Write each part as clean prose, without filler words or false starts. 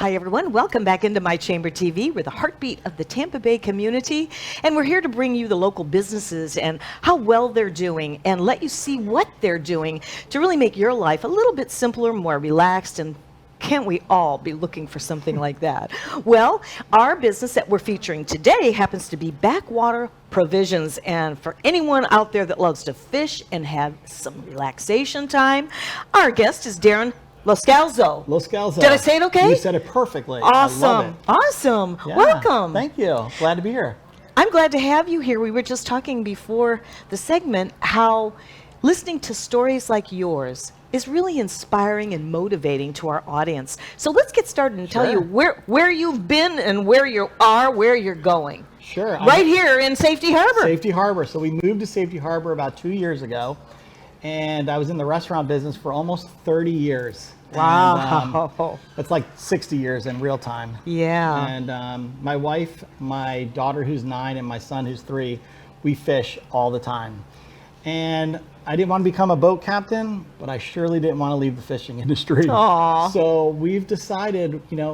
Hi, everyone. Welcome back into My Chamber TV. We're the heartbeat of the Tampa Bay community, and we're here to bring you the local businesses and how well they're doing and let you see what they're doing to really make your life a little bit simpler, more relaxed, and can't we all be looking for something like that? Well, our business that we're featuring today happens to be Backwater Provisions, and for anyone out there that loves to fish and have some relaxation time, our guest is Darren Loscalzo. Did I say it okay? You said it perfectly. Awesome. I love it. Awesome. Yeah. Welcome. Thank you. Glad to be here. I'm glad to have you here. We were just talking before the segment how listening to stories like yours is really inspiring and motivating to our audience. So let's get started and tell you where you've been and where you are, where you're going. Sure. Right here in Safety Harbor. Safety Harbor. So we moved to Safety Harbor about 2 years ago. And I was in the restaurant business for almost 30 years. Wow. And, that's like 60 years in real time. Yeah. And my wife, my daughter who's 9, and my son who's 3, we fish all the time. And I didn't want to become a boat captain, but I surely didn't want to leave the fishing industry. Aww. So we've decided,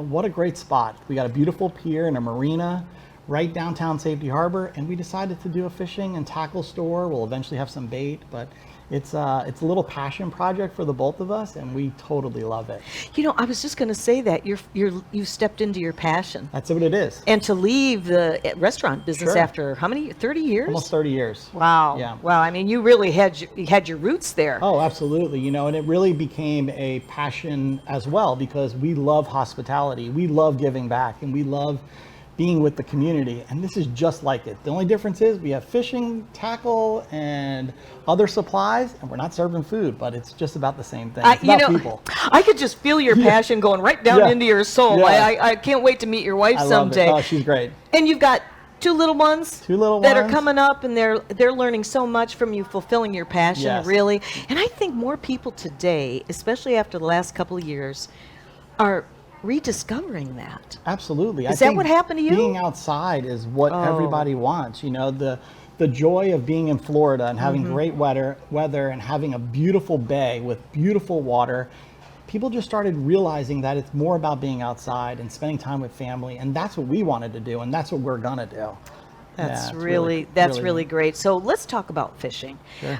what a great spot. We got a beautiful pier and a marina right downtown Safety Harbor, and we decided to do a fishing and tackle store. We'll eventually have some bait, but it's a little passion project for the both of us, and we totally love it. I was just going to say that you stepped into your passion. That's what it is. And to leave the restaurant business after how many? 30 years? Almost 30 years. Wow. Yeah. Wow. I mean, you really had your roots there. Oh, absolutely. And it really became a passion as well because we love hospitality. We love giving back, and we love being with the community, and this is just like it. The only difference is we have fishing, tackle, and other supplies, and we're not serving food, but it's just about the same thing. It's about people. I could just feel your passion going right down into your soul. Yeah. I can't wait to meet your wife someday. Love it. Oh, she's great. And you've got two little ones that are coming up, and they're learning so much from you, fulfilling your passion, really. And I think more people today, especially after the last couple of years, are rediscovering that. Absolutely. Is that what happened to you? Being outside is what everybody wants. The joy of being in Florida and having great weather and having a beautiful bay with beautiful water. People just started realizing that it's more about being outside and spending time with family, and that's what we wanted to do, and that's what we're gonna do. That's really great. So let's talk about fishing. Sure.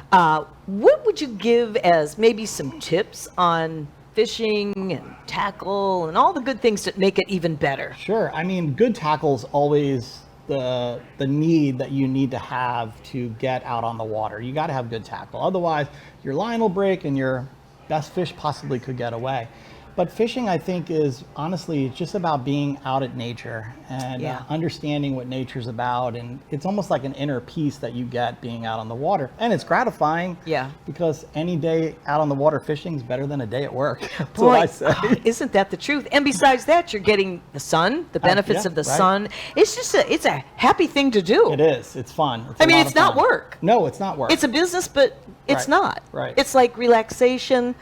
What would you give as maybe some tips on fishing and tackle and all the good things that make it even better? Sure. I mean, good tackle's always the need that you need to have to get out on the water. You got to have good tackle. Otherwise, your line will break and your best fish possibly could get away. But fishing, I think, is honestly just about being out at nature and understanding what nature's about. And it's almost like an inner peace that you get being out on the water. And it's gratifying because any day out on the water fishing is better than a day at work. That's what I say. Isn't that the truth? And besides that, you're getting the sun, the benefits of the sun. It's just it's a happy thing to do. It is. It's fun. It's not work. No, it's not work. It's a business, but it's not. Right. It's like relaxation.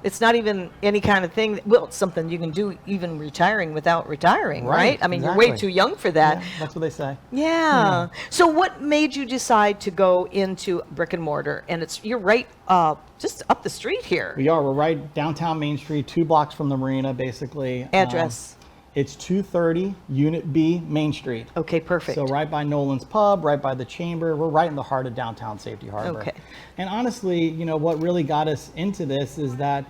It's not even any kind of thing. Well, it's something you can do even retiring without retiring, right? I mean, you're way too young for that. Yeah, that's what they say. Yeah. So what made you decide to go into brick and mortar? And you're right just up the street here. We are. We're right downtown Main Street, 2 blocks from the marina, basically. Address? It's 230 Unit B, Main Street. Okay, perfect. So right by Nolan's Pub, right by the Chamber. We're right in the heart of downtown Safety Harbor. Okay. And honestly, what really got us into this is that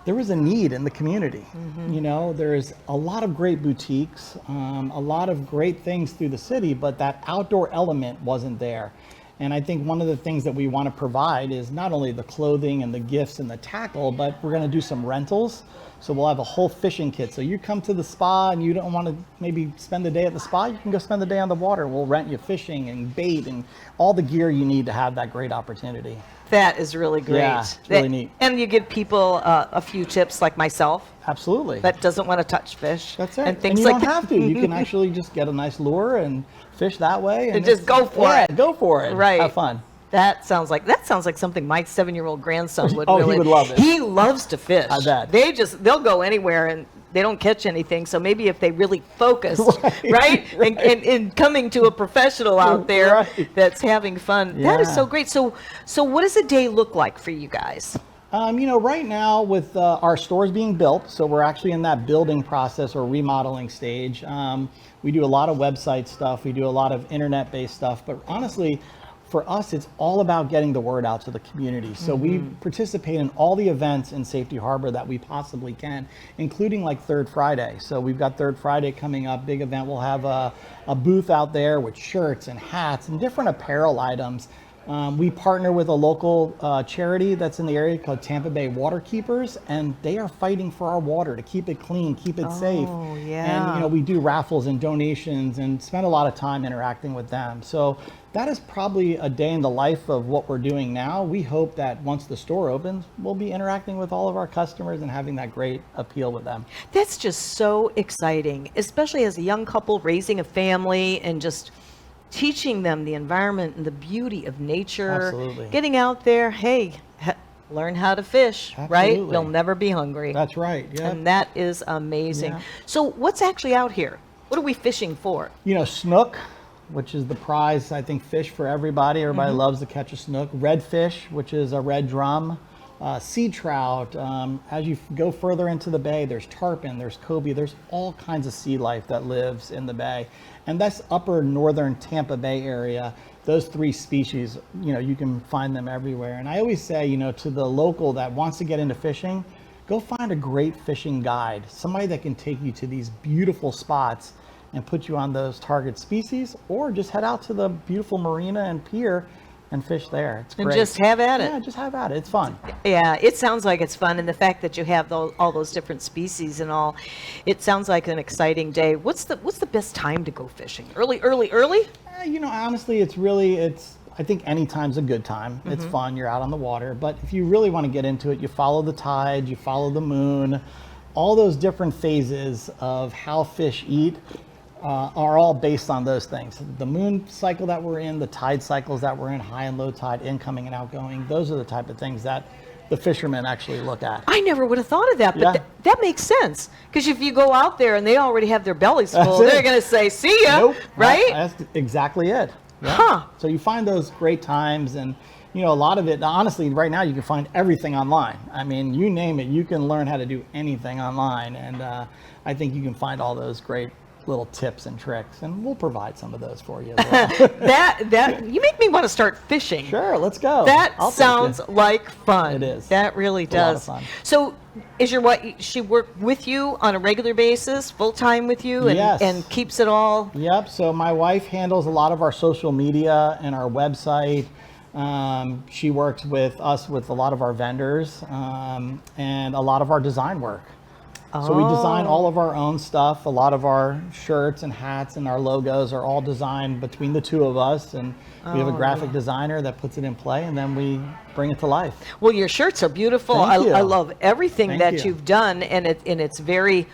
there was a need in the community. There's a lot of great boutiques, a lot of great things through the city, but that outdoor element wasn't there. And I think one of the things that we want to provide is not only the clothing and the gifts and the tackle, but we're going to do some rentals. So we'll have a whole fishing kit. So you come to the spa and you don't want to maybe spend the day at the spa, you can go spend the day on the water. We'll rent you fishing and bait and all the gear you need to have that great opportunity. That is really great. Yeah, it's really neat. And you give people a few tips like myself. Absolutely. That doesn't want to touch fish. That's right. And you don't have to. You can actually just get a nice lure and fish that way. And just go for it. Yeah, go for it. Right. Have fun. That sounds like something my 7-year-old grandson would really. He would love it. He loves to fish. I bet. They'll go anywhere and they don't catch anything. So maybe if they really focus, right? And coming to a professional out there that's having fun. That is so great. So what does a day look like for you guys? Right now with our stores being built, so we're actually in that building process or remodeling stage. We do a lot of website stuff. We do a lot of internet-based stuff. But honestly, for us, it's all about getting the word out to the community. So we participate in all the events in Safety Harbor that we possibly can, including like Third Friday. So we've got Third Friday coming up, big event. We'll have a booth out there with shirts and hats and different apparel items. We partner with a local charity that's in the area called Tampa Bay Water Keepers, and they are fighting for our water to keep it clean, keep it safe. Yeah. And we do raffles and donations and spend a lot of time interacting with them. So that is probably a day in the life of what we're doing now. We hope that once the store opens, we'll be interacting with all of our customers and having that great appeal with them. That's just so exciting, especially as a young couple raising a family and just teaching them the environment and the beauty of nature. Absolutely. Getting out there, hey, learn how to fish, right? Absolutely. You'll never be hungry. That's right. Yeah. And that is amazing. Yeah. So what's actually out here? What are we fishing for? Snook, which is the prize, I think, fish for everybody. Everybody loves to catch a snook. Redfish, which is a red drum. Sea trout. As you go further into the bay, there's tarpon, there's cobia, there's all kinds of sea life that lives in the bay. And that's upper northern Tampa Bay area. Those three species, you can find them everywhere. And I always say, to the local that wants to get into fishing, go find a great fishing guide, somebody that can take you to these beautiful spots and put you on those target species, or just head out to the beautiful marina and pier and fish there. It's great. And just have at it. Yeah, just have at it. It's fun. Yeah, it sounds like it's fun, and the fact that you have all those different species and all, it sounds like an exciting day. What's the best time to go fishing? Early? Honestly, I think any time's a good time. It's fun. You're out on the water. But if you really want to get into it, you follow the tide, you follow the moon. All those different phases of how fish eat are all based on those things. The moon cycle that we're in, the tide cycles that we're in, high and low tide, incoming and outgoing, those are the type of things that the fishermen actually look at. I never would have thought of that, but Yeah. that makes sense. Because if you go out there and they already have their bellies full, That's it. they're going to say, see ya, Nope. right? That's exactly it. Yeah. Huh. So you find those great times, and a lot of it, honestly, right now you can find everything online. I mean, you name it, you can learn how to do anything online. And I think you can find all those great little tips and tricks, and we'll provide some of those for you as well. that you make me want to start fishing. Sure, let's go. That I'll take sounds you. like fun. It is. That really It's a lot of does. fun. So, is your wife? She work with you on a regular basis, full time with you, and Yes. and keeps it all. Yep. So my wife handles a lot of our social media and our website. She works with us with a lot of our vendors and a lot of our design work. So we design all of our own stuff. A lot of our shirts and hats and our logos are all designed between the two of us, and we have a graphic designer that puts it in play, and then we bring it to life. Well, your shirts are beautiful. Thank you. I love everything Thank that you. you've done, and it's very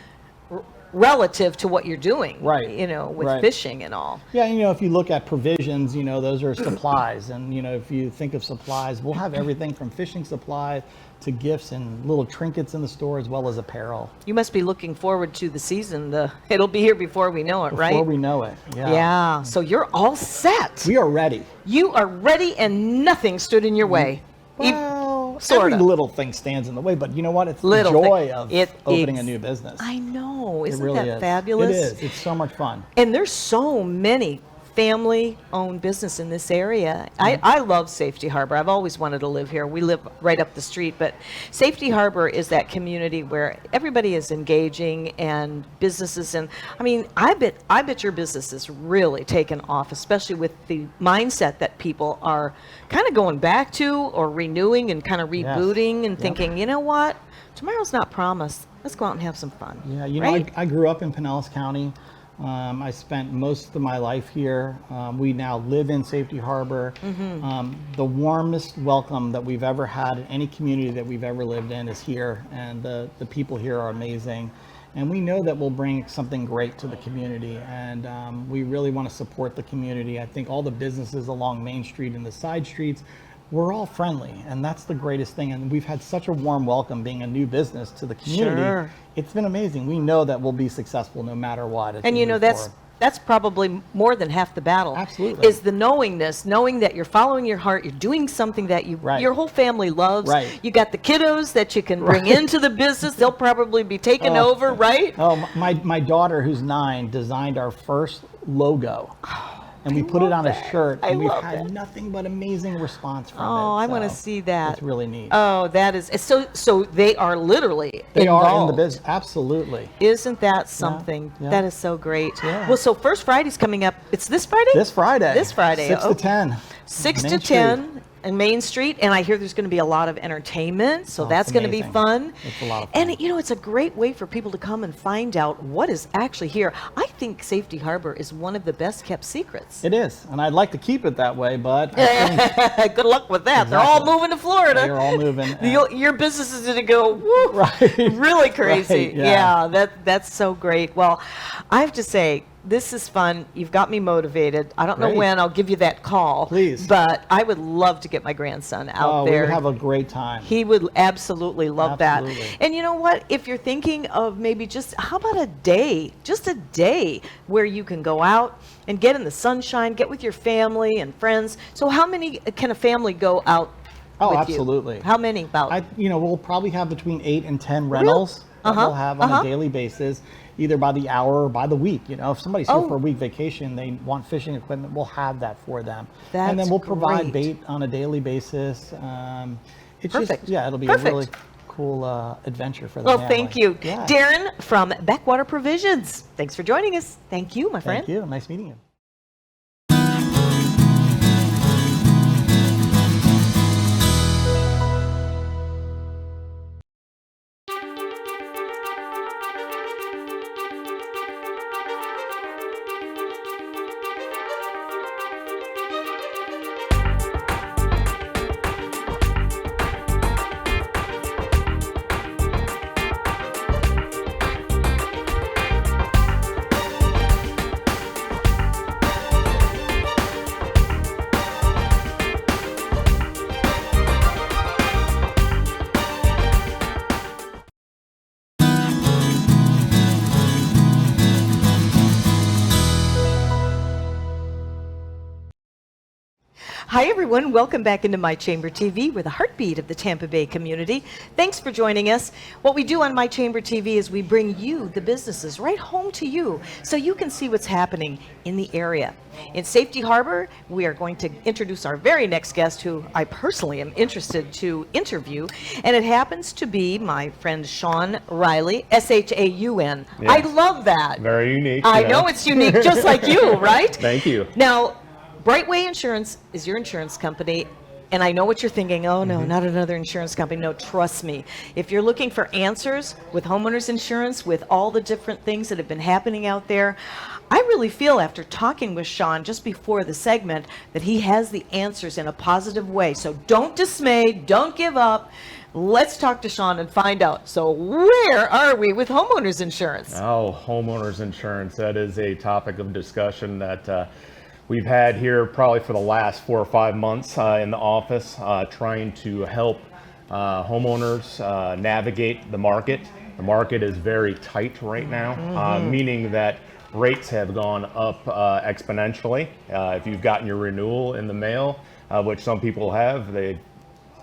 relative to what you're doing. Right. With Right. fishing and all. Yeah, if you look at provisions, those are supplies. And, if you think of supplies, we'll have everything from fishing supplies to gifts and little trinkets in the store, as well as apparel. You must be looking forward to the season. It'll be here before we know it, right? Before we know it. Yeah. Yeah. So you're all set. We are ready. You are ready, and nothing stood in your way. Well, sorta. every little thing stands in the way, but you know what? It's Little the joy thing. of opening a new business. I know. Isn't it really that is. fabulous? It is. It's so much fun. And there's so many family-owned business in this area. I love Safety Harbor. I've always wanted to live here. We live right up the street, but Safety Harbor is that community where everybody is engaging and businesses. And I mean, I bet your business is really taken off, especially with the mindset that people are kind of going back to or renewing and kind of rebooting and thinking, you know what, tomorrow's not promised. Let's go out and have some fun. Yeah, right? I grew up in Pinellas County. I spent most of my life here. We now live in Safety Harbor. The warmest welcome that we've ever had in any community that we've ever lived in is here, and the people here are amazing. And we know that we'll bring something great to the community, and we really want to support the community. I think all the businesses along Main Street and the side streets, we're all friendly, and that's the greatest thing. And we've had such a warm welcome being a new business to the community. Sure. It's been amazing. We know that we'll be successful no matter what. And that's that's probably more than half the battle. Absolutely. Is the knowingness, knowing that you're following your heart, you're doing something that your whole family loves. Right. You got the kiddos that you can bring into the business. They'll probably be taking over, right? Oh, my daughter, who's 9, designed our first logo. And we put it on a shirt, and we've had nothing but amazing response from it. Oh, I want to see that. It's really neat. Oh, that is so. They are literally They involved. are in the business, absolutely. Isn't that something? Yeah. That is so great. Yeah. Well, so First Friday's coming up. It's this Friday. This Friday. 6 to 10. 6 Main to Street. 10 in Main Street, and I hear there's going to be a lot of entertainment, so that's going to be amazing. fun. It's a lot of fun. And it's a great way for people to come and find out what is actually here. I think Safety Harbor is one of the best kept secrets. It is, and I'd like to keep it that way, but I think Good luck with that. They're all moving to Florida. they're all moving. Your business is going to go woo, Right. really crazy. Right, yeah. That's so great. Well, I have to say, this is fun. You've got me motivated. I don't know Great. when I'll give you that call. Please. But I would love to get my grandson out there. We would have a great time. He would absolutely love that. Absolutely. And you know what? If you're thinking of maybe how about a day, just a day where you can go out and get in the sunshine, get with your family and friends. So how many can a family go out with absolutely. you? How many about? We'll probably have between 8 and 10 rentals that we'll have on a daily basis, either by the hour or by the week. If somebody's here for a week vacation, they want fishing equipment, we'll have that for them. And then we'll provide bait on a daily basis. It's Perfect. just, it'll be Perfect. a really cool adventure for the Well, family. thank you. Yeah. Darren from Backwater Provisions. Thanks for joining us. Thank you, my friend. Thank you. Nice meeting you. Hi, everyone. Welcome back into My Chamber TV. We're the heartbeat of the Tampa Bay community. Thanks for joining us. What we do on My Chamber TV is we bring you the businesses right home to you so you can see what's happening in the area. In Safety Harbor, we are going to introduce our very next guest, who I personally am interested to interview, and it happens to be my friend Shaun Riley, S-H-A-U-N. Yeah. I love that. Very unique. I know it's unique, just like you, right? Thank you. Now, Brightway Insurance is your insurance company, and I know what you're thinking. Oh, no, not another insurance company. No, trust me. If you're looking for answers with homeowners insurance, with all the different things that have been happening out there, I really feel after talking with Shaun just before the segment that he has the answers in a positive way. So don't dismay, don't give up. Let's talk to Shaun and find out. So where are we with homeowners insurance? Oh, homeowners insurance. That is a topic of discussion that we've had here probably for the last 4 or 5 months in the office, trying to help homeowners navigate the market. The market is very tight right now, meaning that rates have gone up exponentially. If you've gotten your renewal in the mail, which some people have, they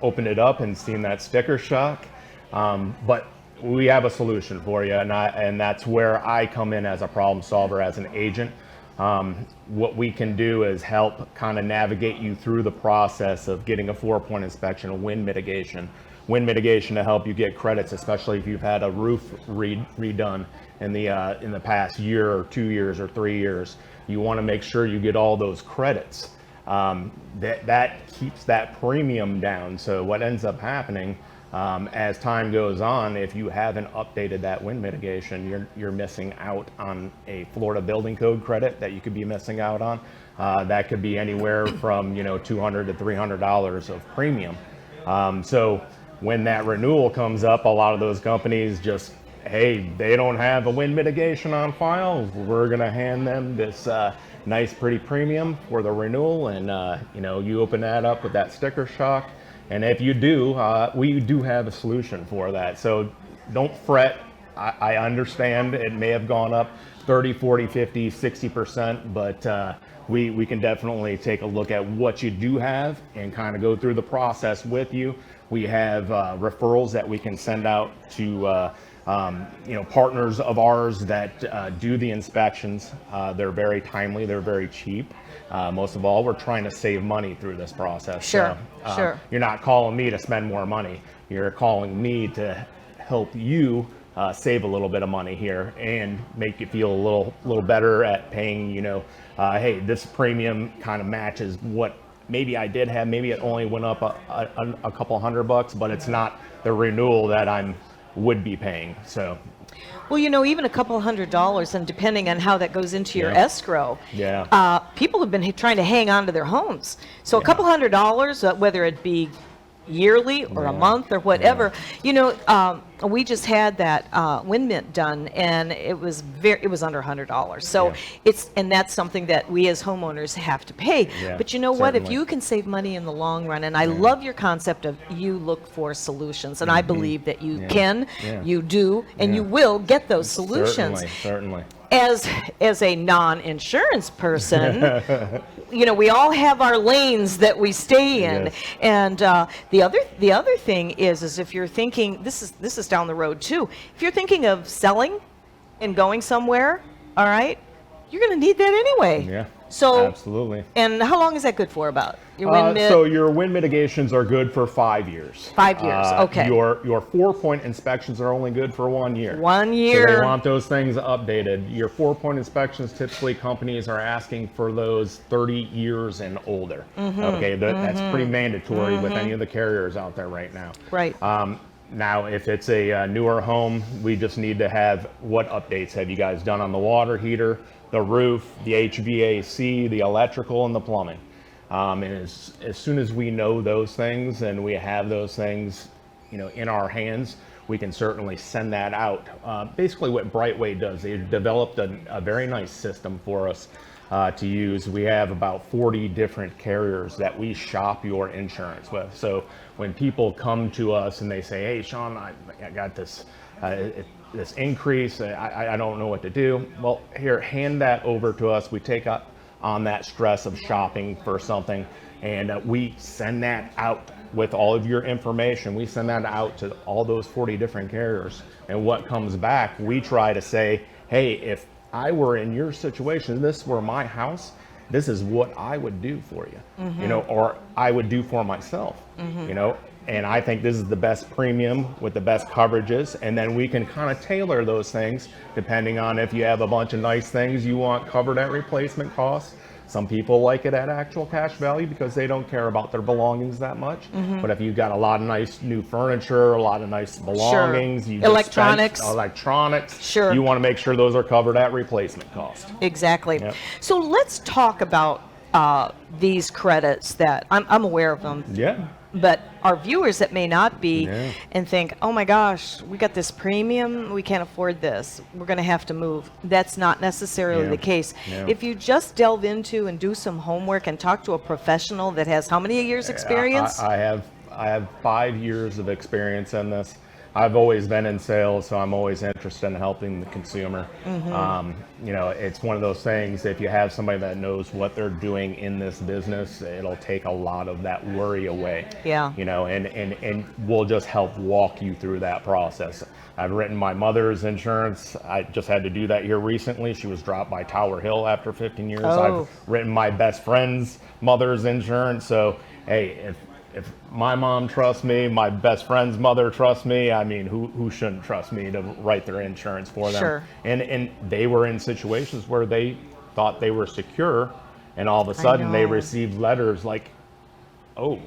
opened it up and seen that sticker shock. But we have a solution for you, and that's where I come in as a problem solver, as an agent. What we can do is help kind of navigate you through the process of getting a 4-point inspection, a wind mitigation. Wind mitigation to help you get credits, especially if you've had a roof redone in the past year or 2 years or 3 years. You want to make sure you get all those credits. That keeps that premium down. So what ends up happening as time goes on, if you haven't updated that wind mitigation, you're missing out on a Florida building code credit that you could be missing out on. That could be anywhere from $200 to $300 of premium. So when that renewal comes up, a lot of those companies just, hey, they don't have a wind mitigation on file. We're gonna hand them this nice pretty premium for the renewal, and you open that up with that sticker shock. And if you do, we do have a solution for that. So don't fret. I understand it may have gone up 30, 40, 50, 60%, but we can definitely take a look at what you do have and kind of go through the process with you. We have referrals that we can send out to partners of ours that do the inspections. They're very timely, they're very cheap. Most of all, we're trying to save money through this process. Sure, So, sure. You're not calling me to spend more money. You're calling me to help you save a little bit of money here and make you feel a little better at paying, hey, this premium kind of matches what maybe I did have. Maybe it only went up a couple $100, but it's not the renewal that would be paying. So, Well, even a couple $100, and depending on how that goes into your Yeah. escrow, Yeah. people have been trying to hang on to their homes. So a couple $100, whether it be yearly or a month or whatever, we just had that wind mint done, and it was under $100. So Yeah. and that's something that we as homeowners have to pay. Yeah, But you know what? If certainly. you can save money in the long run, and I love your concept of you look for solutions, and I believe that you can, Yeah. you do, and you will get those solutions. Certainly. As a non-insurance person, we all have our lanes that we stay in. Yes. And the other thing is if you're thinking, this is down the road too, if you're thinking of selling and going somewhere, all right, you're going to need that anyway. Yeah. So Absolutely. And how long is that good for? About your wind So your wind mitigations are good for 5 years. 5 years, okay. Your 4-point inspections are only good for 1 year. 1 So year. they want those things updated. Your 4-point inspections, typically companies are asking for those 30 years and older. Okay, that's pretty mandatory with any of the carriers out there right now. Right. Now, if it's a newer home, we just need to have what updates have you guys done on the water heater, the roof, the HVAC, the electrical, and the plumbing. And as soon as we know those things and we have those things, in our hands, we can certainly send that out. Basically, what Brightway does, they've developed a very nice system for us to use. We have about 40 different carriers that we shop your insurance with. So when people come to us and they say, "Hey, Shaun, I got this this increase, I don't know what to do," well, here, hand that over to us. We take up on that stress of shopping for something, and we send that out with all of your information. We send that out to all those 40 different carriers, and what comes back, we try to say, "Hey, if I were in your situation, this were my house, this is what I would do for you, or I would do for myself, and I think this is the best premium with the best coverages." And then we can kind of tailor those things depending on if you have a bunch of nice things you want covered at replacement cost. Some people like it at actual cash value because they don't care about their belongings that much. But if you've got a lot of nice new furniture, a lot of nice belongings, you just Electronics. spent electronics, Sure. you want to make sure those are covered at replacement cost. Exactly. Yep. So let's talk about these credits that I'm aware of them. Yeah. But our viewers that may not be Yeah. and think, "Oh my gosh, we got this premium, we can't afford this, we're going to have to move." That's not necessarily Yeah. the case. Yeah. If you just delve into and do some homework and talk to a professional that has how many years experience? I have 5 years of experience in this. I've always been in sales, so I'm always interested in helping the consumer. It's one of those things, if you have somebody that knows what they're doing in this business, it'll take a lot of that worry away. Yeah. And we'll just help walk you through that process. I've written my mother's insurance. I just had to do that here recently. She was dropped by Tower Hill after 15 years. Oh. I've written my best friend's mother's insurance. So, hey, if my mom trusts me, my best friend's mother trusts me, I mean, who shouldn't trust me to write their insurance for them? Sure. And they were in situations where they thought they were secure, and all of a sudden they know. received letters like, "Oh,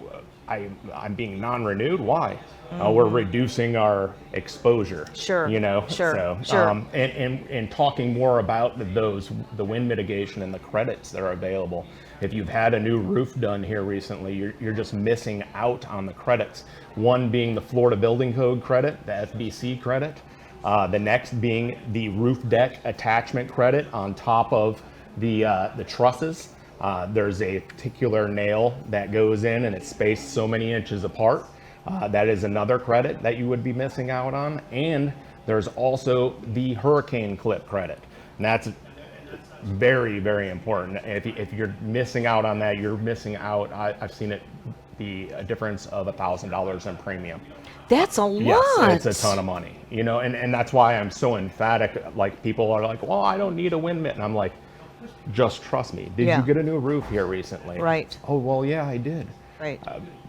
I'm being non-renewed. Why? We're reducing our exposure." Sure. Sure. So, Sure. and talking more about the wind mitigation and the credits that are available. If you've had a new roof done here recently, you're just missing out on the credits. One being the Florida Building Code credit, the FBC credit. The next being the roof deck attachment credit on top of the trusses. There's a particular nail that goes in and it's spaced so many inches apart. That is another credit that you would be missing out on. And There's also the hurricane clip credit, and that's very, very important. If you're missing out on that, you're missing out. I've seen it be a difference of $1,000 in premium. That's a lot. Yes, it's a ton of money, you know, and that's why I'm so emphatic. Like, people are like, well, I don't need a wind mitt. And I'm like, just trust me. Did you get a new roof here recently? Right. Oh, well, yeah, I did. Right.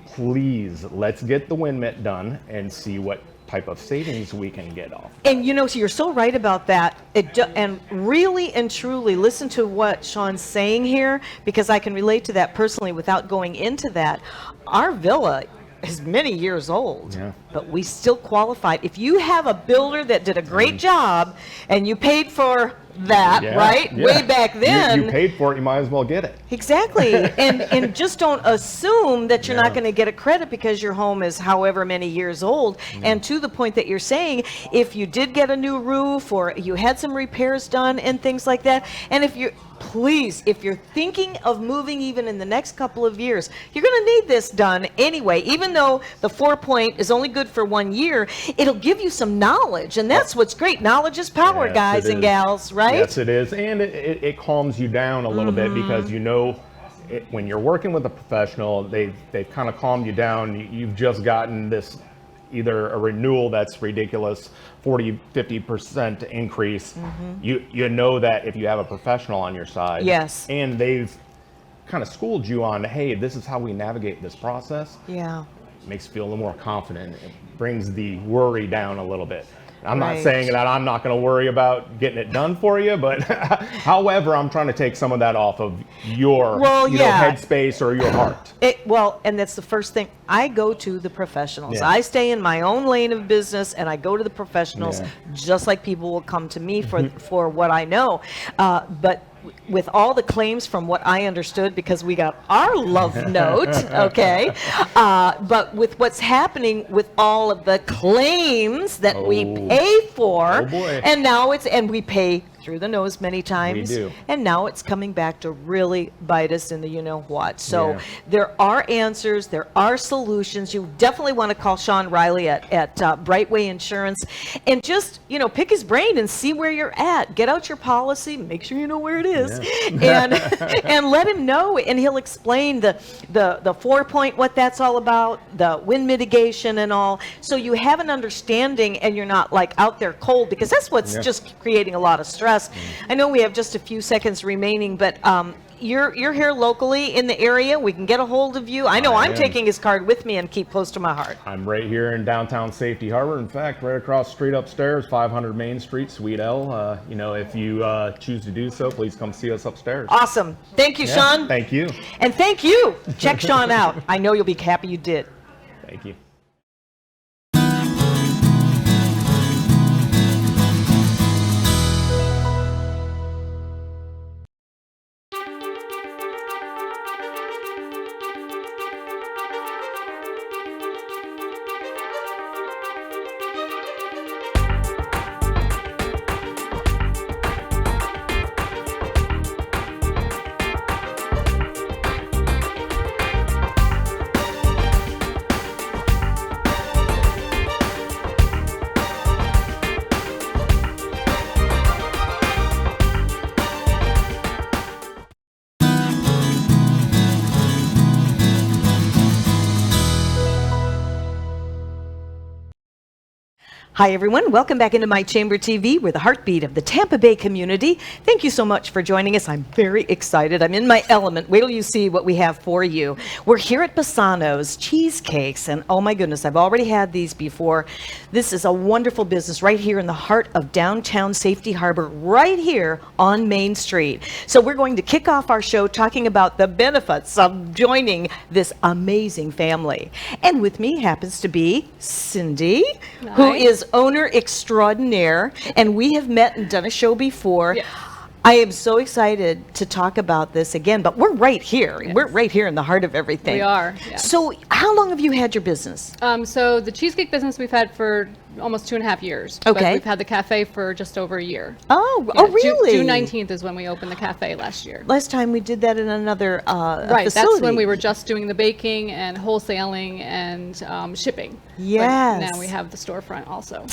Please, let's get the wind mitt done and see what type of savings we can get off. And you know, so you're so right about that. And really and truly listen to what Shaun's saying here, because I can relate to that personally without going into that. Our villa is many years old, but we still qualified. If you have a builder that did a great job and you paid for that, right? Way back then. You paid for it, you might as well get it. Exactly. and just don't assume that you're not going to get a credit because your home is however many years old. And to the point that you're saying, if you did get a new roof or you had some repairs done and things like that, and if you're thinking of moving even in the next couple of years, you're going to need this done anyway. Even though the 4-point is only good for 1 year, it'll give you some knowledge. And that's what's great. Knowledge is power, guys and gals, right? Yes, it is. And it calms you down a little bit, because you know, when you're working with a professional, they've kind of calmed you down. You've just gotten this, either a renewal that's ridiculous, 40-50% increase. You know that if you have a professional on your side, and they've kind of schooled you on, hey, this is how we navigate this process. It makes you feel a little more confident. It brings the worry down a little bit. I'm not saying that I'm not going to worry about getting it done for you, but however, I'm trying to take some of that off of your headspace or your heart. And that's the first thing. I go to the professionals. I stay in my own lane of business, and I go to the professionals, just like people will come to me for what I know. But with all the claims, from what I understood, because we got our love note, okay, but with what's happening with all of the claims that we pay for, and now and we pay through the nose many times, we do. And now it's coming back to really bite us in the you-know-what. So there are answers, there are solutions. You definitely want to call Shaun Riley at Brightway Insurance, and just, pick his brain and see where you're at. Get out your policy, make sure you know where it is, and let him know, and he'll explain the 4-point, what that's all about, the wind mitigation and all, so you have an understanding and you're not like out there cold, because that's what's just creating a lot of stress. I know we have just a few seconds remaining, but you're here locally in the area. We can get a hold of you. I know I'm taking his card with me and keep close to my heart. I'm right here in downtown Safety Harbor. In fact, right across the street upstairs, 500 Main Street, Suite L. If you choose to do so, please come see us upstairs. Awesome. Thank you, Shaun. Thank you. And thank you. Check Shaun out. I know you'll be happy you did. Thank you. Hi, everyone. Welcome back into My Chamber TV. We're the heartbeat of the Tampa Bay community. Thank you so much for joining us. I'm very excited. I'm in my element. Wait till you see what we have for you. We're here at Bassano's Cheesecakes, and oh my goodness, I've already had these before. This is a wonderful business right here in the heart of downtown Safety Harbor, right here on Main Street. So we're going to kick off our show talking about the benefits of joining this amazing family. And with me happens to be Cindy, who is owner extraordinaire, and we have met and done a show before. Yes. I am so excited to talk about this again, but we're right here. Yes. We're right here in the heart of everything. We are. Yes. So how long have you had your business? So the cheesecake business we've had for almost 2.5 years. Okay. But we've had the cafe for just over a year. Oh, Yeah, really? June 19th is when we opened the cafe last year. Last time we did that in another Right, facility. that's when we were just doing the baking and wholesaling and shipping. Yes. But now we have the storefront also.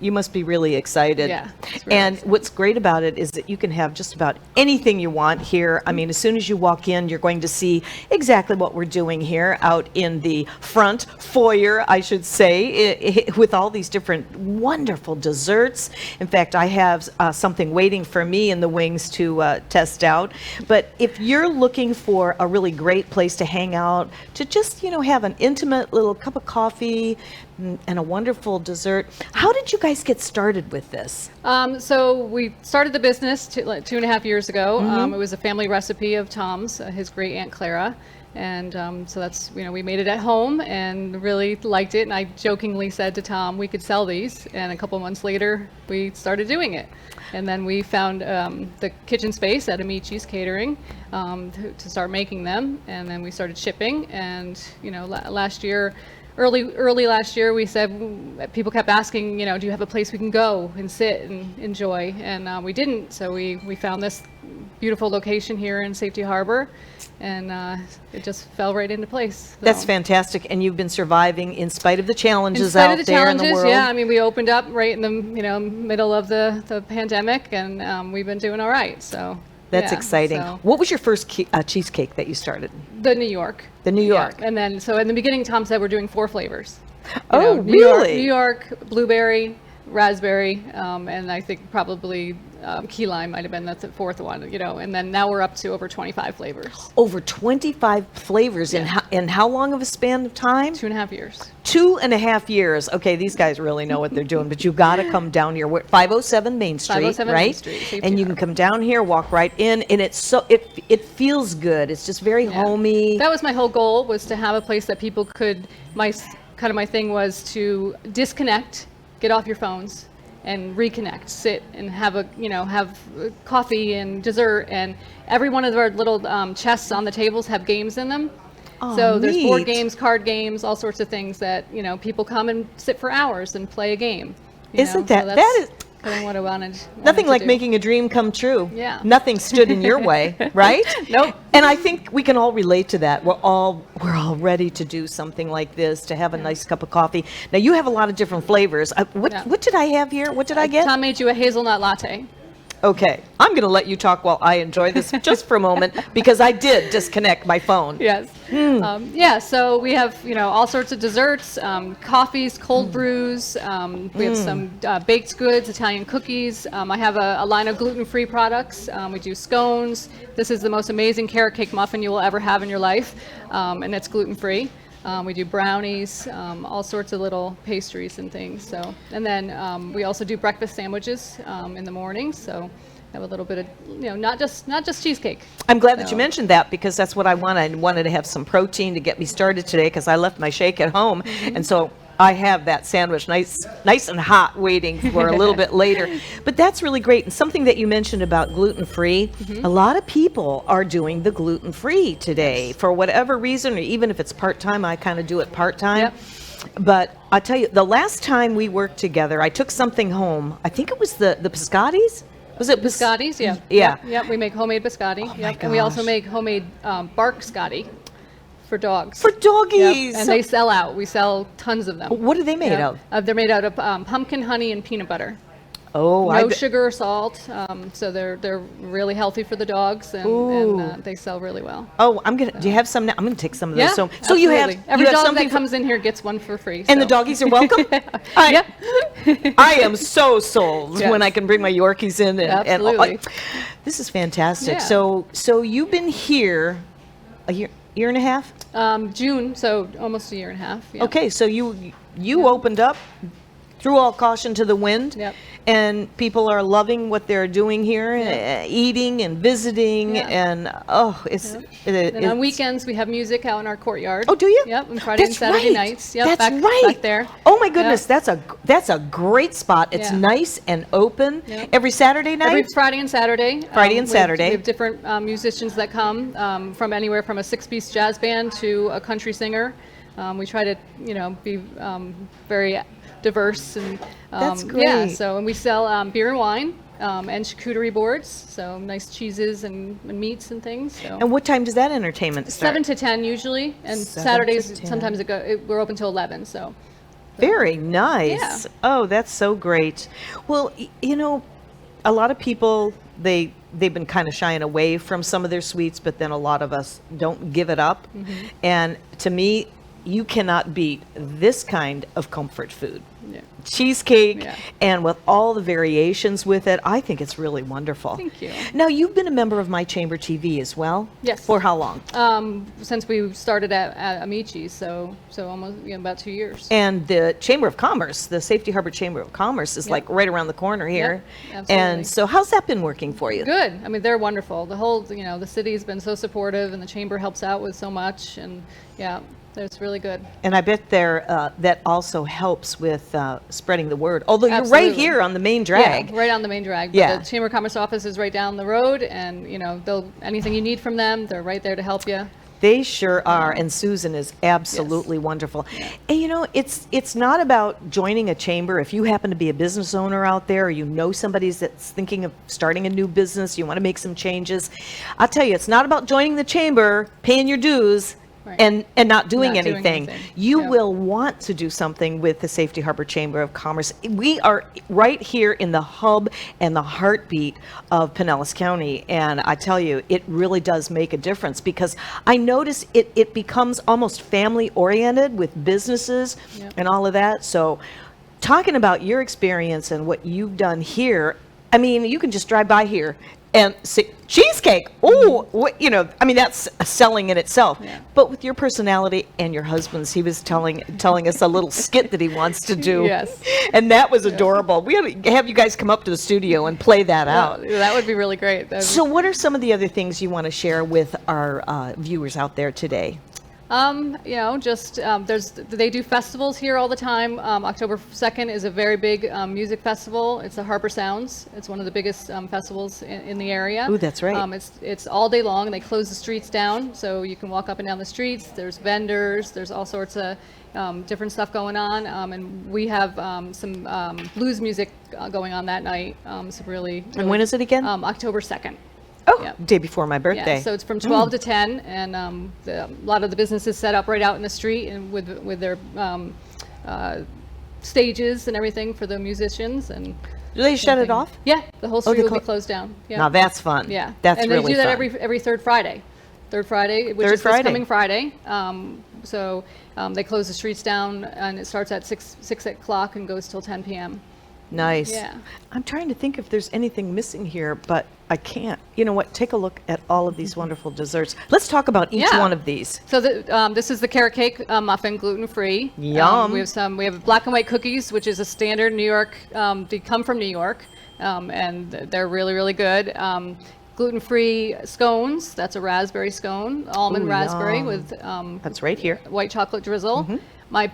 You must be really excited. Yeah, it's really And exciting. what's great about it is that you can have just about anything you want here. I mean, as soon as you walk in, you're going to see exactly what we're doing here out in the front foyer, I should say, with all these different wonderful desserts. In fact, I have something waiting for me in the wings to test out. But if you're looking for a really great place to hang out, to just, have an intimate little cup of coffee and a wonderful dessert, how did you guys get started with this? So we started the business 2.5 years ago. It was a family recipe of Tom's, his great Aunt Clara. And so that's, we made it at home and really liked it. And I jokingly said to Tom, we could sell these. And a couple months later, we started doing it. And then we found the kitchen space at Ami Cheese Catering to start making them. And then we started shipping. And, last year, early last year, we said, people kept asking, do you have a place we can go and sit and enjoy? And we didn't. So we found this beautiful location here in Safety Harbor. And it just fell right into place. That's So- fantastic, and you've been surviving in spite of the in challenges spite out of the there in challenges, the world. yeah. I mean, we opened up right in the middle of the pandemic, and we've been doing all right. So That's yeah, exciting. so- What was your first cheesecake that you started? The New York. The New York. Yeah. And then, so in the beginning, Tom said we're doing 4 flavors. Oh, New York, really? New York, blueberry, raspberry, and I think probably key lime might have been the 4th one. And then now we're up to over 25 flavors. Over 25 flavors in how long of a span of time? 2.5 years. 2.5 years. Okay, these guys really know what they're doing, but you got to come down here. We're at 507 Main Street, 507 Main right? Street, Safety And you can Harbor. come down here, walk right in, and it's so it feels good. It's just very Yeah. homey. That was my whole goal, was to have a place that people could, my thing was to disconnect, get off your phones, and reconnect, sit and have coffee and dessert, and every one of our little chests on the tables have games in them. Oh, So there's board neat. games, card games, all sorts of things that people come and sit for hours and play a game. Isn't So that- that's that is- kind of what I wanted Nothing to like do. making a dream come true. Yeah. Nothing stood in your way, right? Nope. And I think we can all relate to that. We're all ready to do something like this, to have a nice cup of coffee. Now you have a lot of different flavors. Yeah. What did I have here? What did I get? Tom made you a hazelnut latte. Okay, I'm going to let you talk while I enjoy this just for a moment, because I did disconnect my phone. Yes. So we have, all sorts of desserts, coffees, cold brews. We have some baked goods, Italian cookies. I have a line of gluten-free products. We do scones. This is the most amazing carrot cake muffin you will ever have in your life, and it's gluten-free. We do brownies, all sorts of little pastries and things. So, and then we also do breakfast sandwiches in the morning. So, have a little bit of, not just cheesecake. I'm glad that you So- mentioned that, because that's what I wanted. I wanted to have some protein to get me started today, because I left my shake at home, and so I have that sandwich nice and hot waiting for a little bit later. But that's really great. And something that you mentioned about gluten-free, a lot of people are doing the gluten-free today for whatever reason, or even if it's part-time. I kind of do it part-time. Yep. But I'll tell you, the last time we worked together, I took something home. I think it was the Biscottis. Was it Biscottis, yeah. Yeah. Yep, we make homemade biscotti. Oh my And we also gosh. make homemade bark scotty for dogs. For doggies. Yep. And they sell out. We sell tons of them. What are they made Yep. of? They're made out of pumpkin, honey, and peanut butter. Oh, No sugar or salt. So they're really healthy for the dogs, and they sell really well. Oh, do you have some now? I'm gonna take some of those. Yeah, so you have absolutely. Every you have dog something that comes in here gets one for free. and the so. doggies are welcome. Yeah. I am so sold Yes. when I can bring my Yorkies in. Absolutely. This is fantastic. Yeah. So you've been here a year and a half. June, so almost a year and a half. Yeah. Okay, so you opened up, threw all caution to the wind, Yep. and people are loving what they're doing here, eating and visiting, Yeah. and And on weekends, we have music out in our courtyard. Oh, do you? Yep, and Friday That's and Saturday right. nights. Yep, That's back, right. back there. Oh my goodness, Yep. that's a great spot. It's Yeah. nice and open. Yep. Every Saturday night. Every Friday and Saturday. Friday and Saturday. We have different musicians that come from anywhere from a 6-piece jazz band to a country singer. We try to, be very diverse and That's yeah. great. So and we sell beer and wine and charcuterie boards, so nice cheeses and meats and things. So And what time does that entertainment start? 7 to 10 usually, and 7 Saturdays to 10. sometimes we're open till 11. So Very nice. Yeah. Oh, that's so great. Well, a lot of people, they've been kind of shying away from some of their sweets, but then a lot of us don't give it up. Mm-hmm. And to me, you cannot beat this kind of comfort food. yeah. Cheesecake, Yeah. and with all the variations with it, I think it's really wonderful. Thank you. Now, you've been a member of My Chamber TV as well? Yes. For how long? Since we started at Amici, so almost about 2 years. And the Chamber of Commerce, the Safety Harbor Chamber of Commerce is Yep. like right around the corner here. absolutely. And so how's that been working for you? Good. I mean, they're wonderful. The whole, the city's been so supportive, and the chamber helps out with so much, and yeah, it's really good. And I bet that also helps with spreading the word. Although you're right Absolutely. here on the main drag. Yeah, right on the main drag. But Yeah. the Chamber of Commerce office is right down the road, and they'll anything you need from them, they're right there to help you. They sure are, and Susan is absolutely wonderful. And it's not about joining a chamber. If you happen to be a business owner out there, or you know somebody that's thinking of starting a new business, you want to make some changes, I'll tell you, it's not about joining the chamber, paying your dues, Right. and not doing Not doing anything. anything. You Yeah. will want to do something with the Safety Harbor Chamber of Commerce. We are right here in the hub and the heartbeat of Pinellas County, and I tell you, it really does make a difference, because I notice it becomes almost family oriented with businesses Yep. and all of that. So talking about your experience and what you've done here, I mean, you can just drive by here and see cheesecake. Oh, I mean, that's selling in itself. Yeah. But with your personality and your husband's, he was telling us a little skit that he wants to do. Yes. And that was adorable. We have to have you guys come up to the studio and play that out. That would be really great. So what are some of the other things you want to share with our viewers out there today? They do festivals here all the time. October 2nd is a very big music festival. It's the Harbor Sounds. It's one of the biggest festivals in the area. Ooh, that's right. It's all day long. They close the streets down, so you can walk up and down the streets. There's vendors. There's all sorts of different stuff going on. And we have some blues music going on that night. And when is it again? October 2nd. Oh, yeah. day before my birthday. Yeah, so it's from 12 to 10, and a lot of the businesses set up right out in the street and with their stages and everything for the musicians. And Do they shut it off? yeah, the whole street they will be clo- closed down. Yeah. Now that's fun. Yeah, That's and really they do that fun. every third Friday. Third Friday, which Third is Friday. this coming Friday. So they close the streets down, and it starts at 6 o'clock and goes till 10 p.m. Nice. Yeah. I'm trying to think if there's anything missing here, but I can't. You know what? Take a look at all of these wonderful desserts. Let's talk about each Yeah. one of these. So this is the carrot cake muffin, gluten-free. Yum. We have black and white cookies, which is a standard New York. They come from New York, and they're really, really good. Gluten-free scones. That's a raspberry scone, almond Ooh, raspberry yum. with That's right here. white chocolate drizzle. My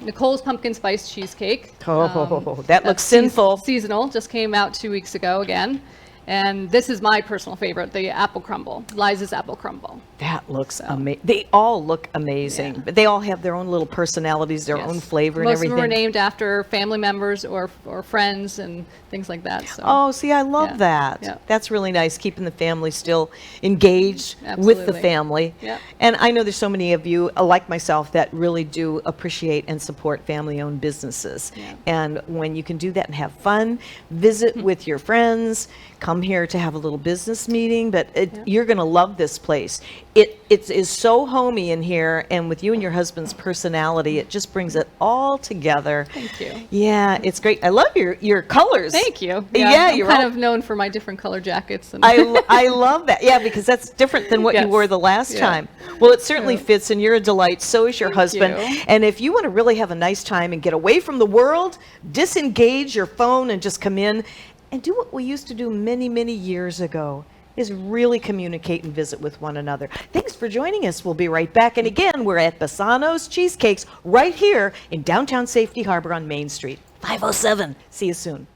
Nicole's pumpkin spice cheesecake. Oh, that looks that's sinful. Seasonal, just came out 2 weeks ago again. And this is my personal favorite, the apple crumble, Liza's apple crumble. That looks amazing. They all look amazing, Yeah. but they all have their own little personalities, their Yes. own flavor and Most everything. of them are named after family members or friends and things like that. So. Oh, see, I love Yeah. that. Yeah. That's really nice, keeping the family still engaged with the Absolutely. family. Yeah. And I know there's so many of you, like myself, that really do appreciate and support family-owned businesses. Yeah. And when you can do that and have fun, visit with your friends, come here to have a little business meeting, but you're going to love this place. It is so homey in here, and with you and your husband's personality, it just brings it all together. Thank you. Yeah, it's great. I love your colors. Thank you. Yeah, I'm you're kind all- of known for my different color jackets. And I love that. Yeah, because that's different than what you Yes. wore the last Yeah. time. Well, it certainly Yeah. fits, and you're a delight. So is your Thank husband. you. And if you want to really have a nice time and get away from the world, disengage your phone and just come in and do what we used to do many, many years ago, is really communicate and visit with one another. Thanks for joining us. We'll be right back. And again, we're at Bassano's Cheesecakes right here in downtown Safety Harbor on Main Street, 507. See you soon.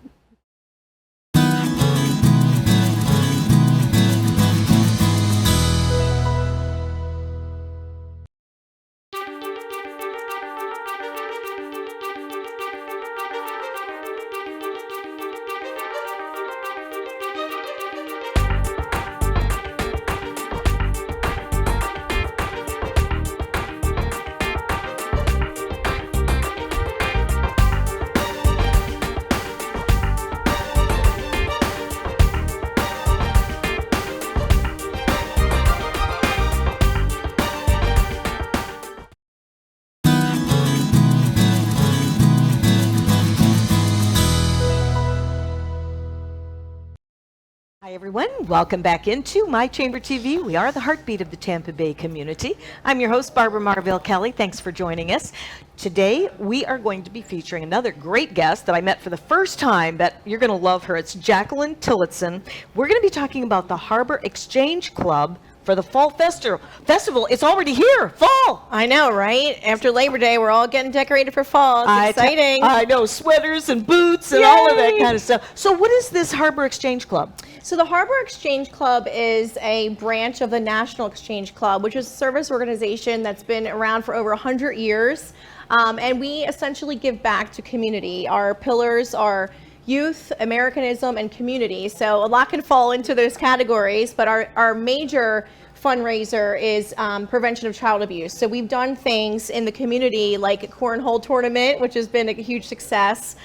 Hi, everyone. Welcome back into My Chamber TV. We are the heartbeat of the Tampa Bay community. I'm your host, Barbara Marville Kelly. Thanks for joining us. Today, we are going to be featuring another great guest that I met for the first time, but you're going to love her. It's Jacquelyn Tillotson. We're going to be talking about the Harbor Exchange Club for the Fall Festival. It's already here, fall. I know, right? After Labor Day, we're all getting decorated for fall. It's exciting. I know, sweaters and boots and all of that kind of stuff. So what is this Harbor Exchange Club? So the Harbor Exchange Club is a branch of the National Exchange Club, which is a service organization that's been around for over 100 years. And we essentially give back to community. Our pillars are youth, Americanism, and community. So a lot can fall into those categories, but our major fundraiser is prevention of child abuse. So we've done things in the community like a cornhole tournament, which has been a huge success.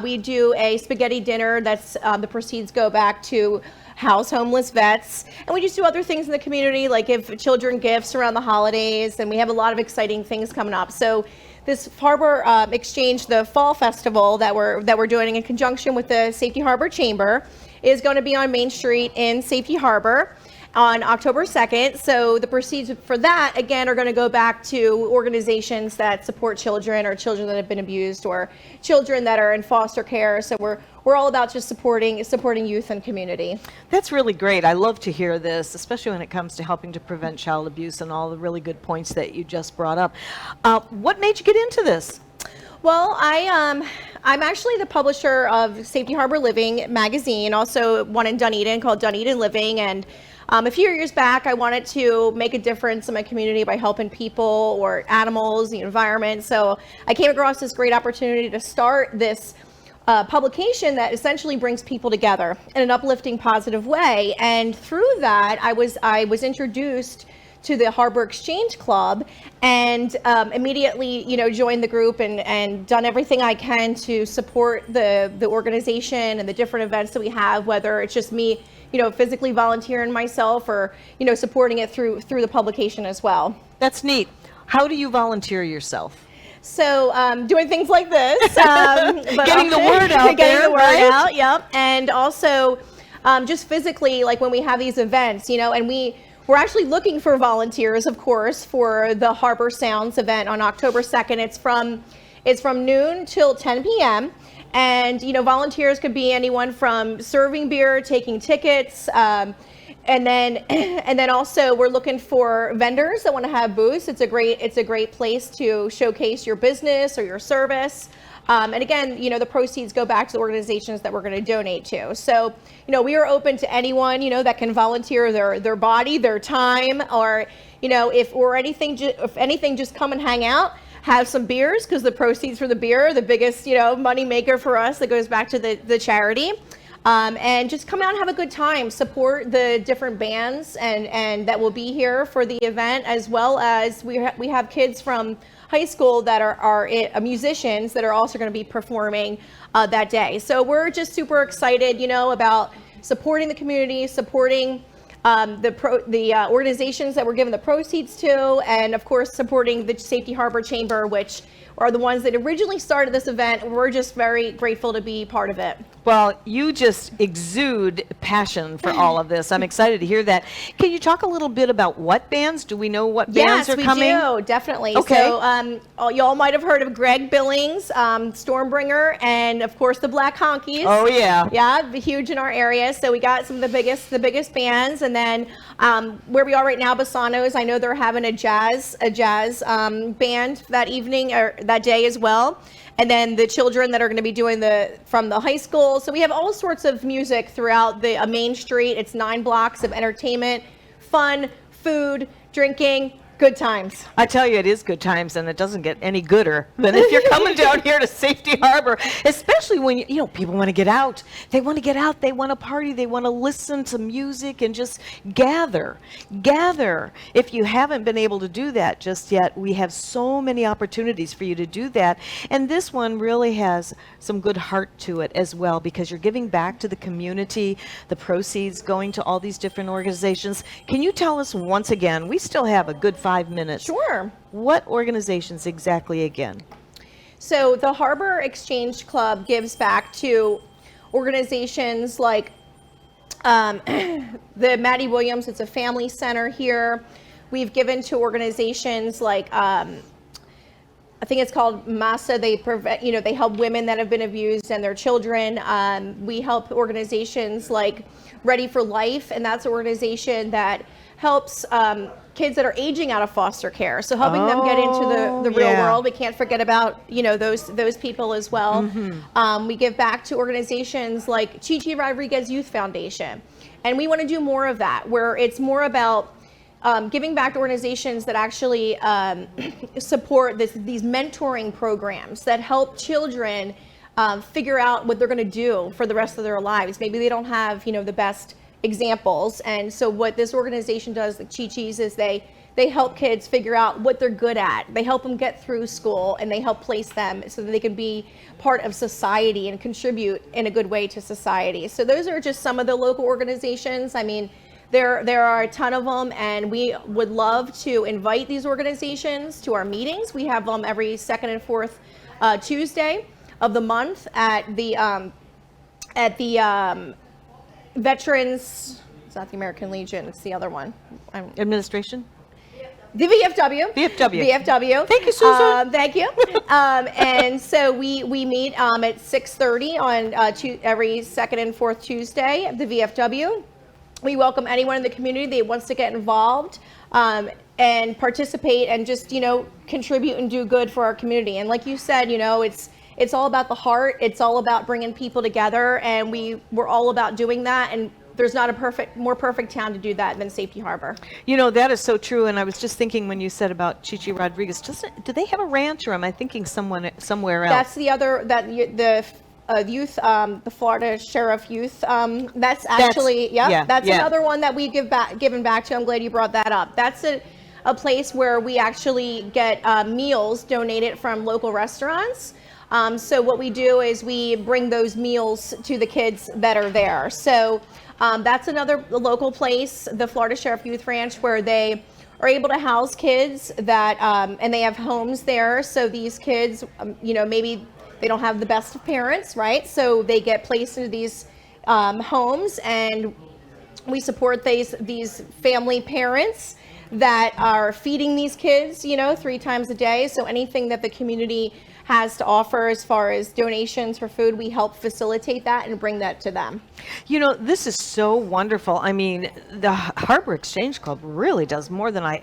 We do a spaghetti dinner that's the proceeds go back to house homeless vets. And we just do other things in the community, like give children gifts around the holidays. And we have a lot of exciting things coming up. So this Harbor Exchange, the Fall Festival that we're doing in conjunction with the Safety Harbor Chamber, is going to be on Main Street in Safety Harbor on October 2nd. So the proceeds for that, again, are going to go back to organizations that support children or children that have been abused or children that are in foster care. So we're all about just supporting youth and community. That's really great. I love to hear this, especially when it comes to helping to prevent child abuse and all the really good points that you just brought up. What made you get into this? Well, I'm actually the publisher of Safety Harbor Living magazine, also one in Dunedin called Dunedin Living, and a few years back, I wanted to make a difference in my community by helping people or animals, the environment. So I came across this great opportunity to start this publication that essentially brings people together in an uplifting, positive way. And through that, I was introduced to the Harbor Exchange Club and immediately, joined the group and done everything I can to support the organization and the different events that we have, whether it's just me physically volunteering myself or, supporting it through the publication as well. That's neat. How do you volunteer yourself? So doing things like this. But getting the word out getting there, the word right? out, yep. And also just physically, like when we have these events, and we're actually looking for volunteers, of course, for the Harbor Sounds event on October 2nd. It's from noon till 10 p.m. And, volunteers could be anyone from serving beer, taking tickets, and then also we're looking for vendors that want to have booths. It's a great place to showcase your business or your service. And again, the proceeds go back to the organizations that we're going to donate to. So, we are open to anyone, that can volunteer their body, their time, or, if anything, just come and hang out. Have some beers, because the proceeds for the beer are the biggest, money maker for us that goes back to the charity. And just come out and have a good time. Support the different bands and that will be here for the event, as well as we have kids from high school that are musicians that are also going to be performing that day. So we're just super excited, about supporting the community, supporting the organizations that we're giving the proceeds to, and of course supporting the Safety Harbor Chamber, which are the ones that originally started this event. We're just very grateful to be part of it. Well, you just exude passion for all of this. I'm excited to hear that. Can you talk a little bit about what bands? Do we know what bands are coming? Yes, we do, definitely. Okay. So y'all might have heard of Greg Billings, Stormbringer, and of course the Black Honkies. Oh yeah. Yeah, huge in our area. So we got some of the biggest bands, and then where we are right now, Bassano's, I know they're having a jazz band that evening or that day as well. And then the children that are going to be doing from the high school. So we have all sorts of music throughout the Main Street. It's 9 blocks of entertainment, fun, food, drinking, good times. I tell you, it is good times, and it doesn't get any gooder than if you're coming down here to Safety Harbor, especially when, people want to get out. They want to get out. They want to party. They want to listen to music and just gather. If you haven't been able to do that just yet, we have so many opportunities for you to do that. And this one really has some good heart to it as well, because you're giving back to the community, the proceeds going to all these different organizations. Can you tell us once again, we still have a good 5 minutes. Sure. What organizations exactly again? So the Harbor Exchange Club gives back to organizations like The Maddie Williams, it's a family center here. We've given to organizations like, I think it's called MASA. They they help women that have been abused and their children. We help organizations like Ready for Life, and that's an organization that helps kids that are aging out of foster care. So helping them get into the real world. We can't forget about those people as well. We give back to organizations like Chichi Rodriguez Youth Foundation, and we want to do more of that, where it's more about giving back to organizations that actually support these mentoring programs that help children figure out what they're going to do for the rest of their lives. Maybe they don't have the best examples, and so what this organization does, like Chi-Chi's, is they help kids figure out what they're good at. They help them get through school, and they help place them so that they can be part of society and contribute in a good way to society. So those are just some of the local organizations. I mean, there are a ton of them, and we would love to invite these organizations to our meetings. We have them every second and fourth Tuesday of the month at the Veterans. It's not the American Legion. It's the other one. Administration? The VFW. VFW. Thank you, Susan. Thank you. And so we meet at 6:30 on every second and fourth Tuesday at the VFW. We welcome anyone in the community that wants to get involved and participate and just contribute and do good for our community. And like you said, it's all about the heart. It's all about bringing people together, and we're all about doing that. And there's not a more perfect town to do that than Safety Harbor. That is so true. And I was just thinking when you said about Chichi Rodriguez, do they have a ranch, or am I thinking somewhere else? That's the other the youth, the Florida Sheriff Youth. That's actually that's another one that we've given back to. I'm glad you brought that up. That's a place where we actually get meals donated from local restaurants. So what we do is we bring those meals to the kids that are there. So that's another local place, the Florida Sheriff Youth Ranch, where they are able to house kids that, and they have homes there. So these kids, maybe they don't have the best of parents, right? So they get placed into these homes, and we support these family parents that are feeding these kids, 3 times a day. So anything that the community has to offer as far as donations for food, we help facilitate that and bring that to them. This is so wonderful. I mean, the Harbor Exchange Club really does more than I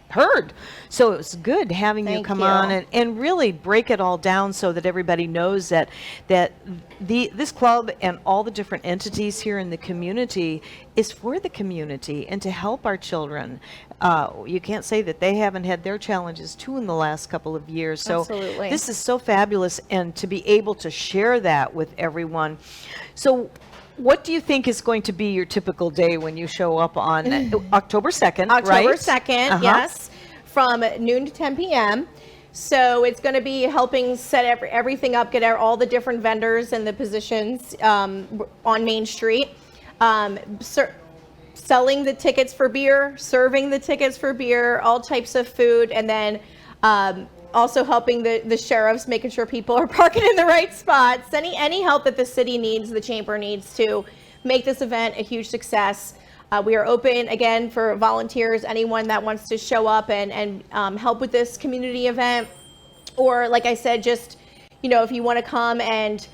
heard. So it was good having you come on and really break it all down so that everybody knows that this club and all the different entities here in the community is for the community and to help our children. You can't say that they haven't had their challenges too in the last couple of years. So absolutely. This is so fabulous, and to be able to share that with everyone. So what do you think is going to be your typical day when you show up on October 2nd, right? October 2nd, yes, from noon to 10 p.m. So it's going to be helping set everything up, get all the different vendors and the positions on Main Street, selling the tickets for beer, serving the tickets for beer, all types of food, and then also helping the sheriffs, making sure people are parking in the right spots. Any help that the city needs, the chamber needs to make this event a huge success. We are open again for volunteers, anyone that wants to show up and help with this community event, or like I said, just if you want to come and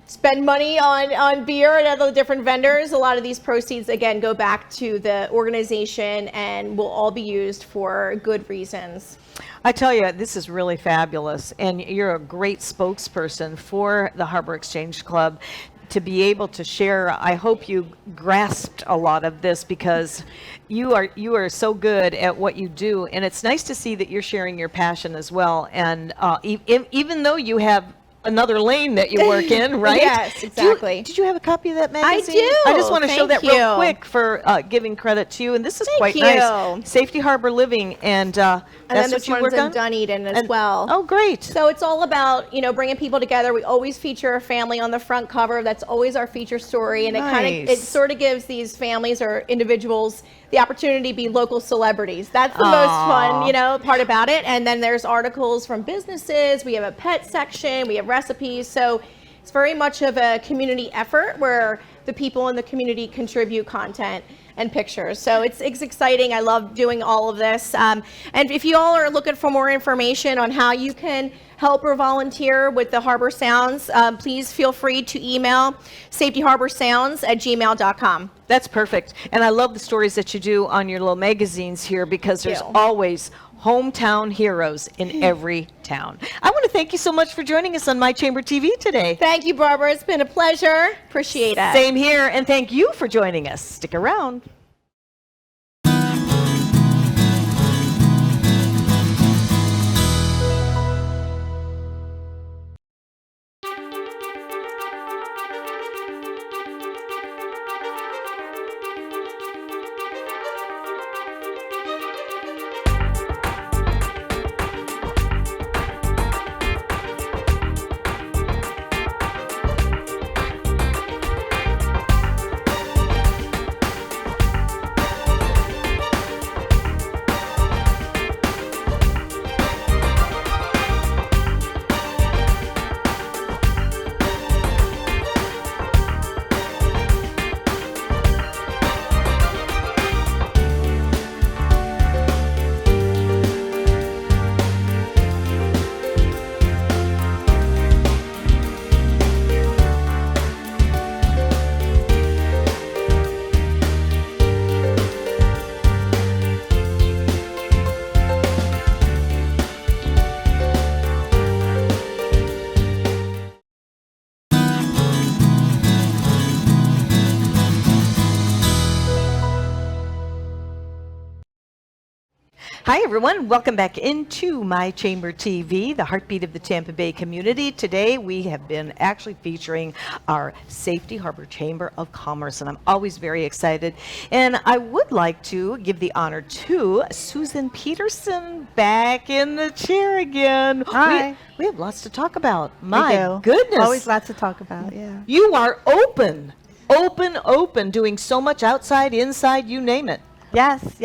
spend money on beer and other different vendors. A lot of these proceeds, again, go back to the organization and will all be used for good reasons. I tell you, this is really fabulous, and you're a great spokesperson for the Harbor Exchange Club to be able to share. I hope you grasped a lot of this, because you are so good at what you do, and it's nice to see that you're sharing your passion as well. And even though you have another lane that you work in, right? Yes, exactly. Did you have a copy of that magazine? I do. I just want to show that Thank real you. quick for giving credit to you. And this is Thank quite you. nice. Safety Harbor Living, and that's then what this you one's work in on? Dunedin as well. Oh, great. So it's all about, bringing people together. We always feature a family on the front cover. That's always our feature story. And Nice. it sort of gives these families or individuals the opportunity to be local celebrities. That's the most fun, part about it. And then there's articles from businesses. We have a pet section. We have recipes. So it's very much of a community effort where the people in the community contribute content and pictures. So it's exciting. I love doing all of this. And if you all are looking for more information on how you can help or volunteer with the Harbor Sounds, please feel free to email safetyharborsounds@gmail.com. That's perfect. And I love the stories that you do on your little magazines here, because there's you. always hometown heroes in every town. I want to thank you so much for joining us on My Chamber TV today. Thank you, Barbara. It's been a pleasure. Appreciate it. Same here, and thank you for joining us. Stick around. Hi, everyone. Welcome back into My Chamber TV, the heartbeat of the Tampa Bay community. Today, we have been actually featuring our Safety Harbor Chamber of Commerce, and I'm always very excited. And I would like to give the honor to Susan Petersen, back in the chair again. Hi. We have lots to talk about. We My do. goodness. Always lots to talk about, yeah. You are open, doing so much outside, inside, you name it. Yes,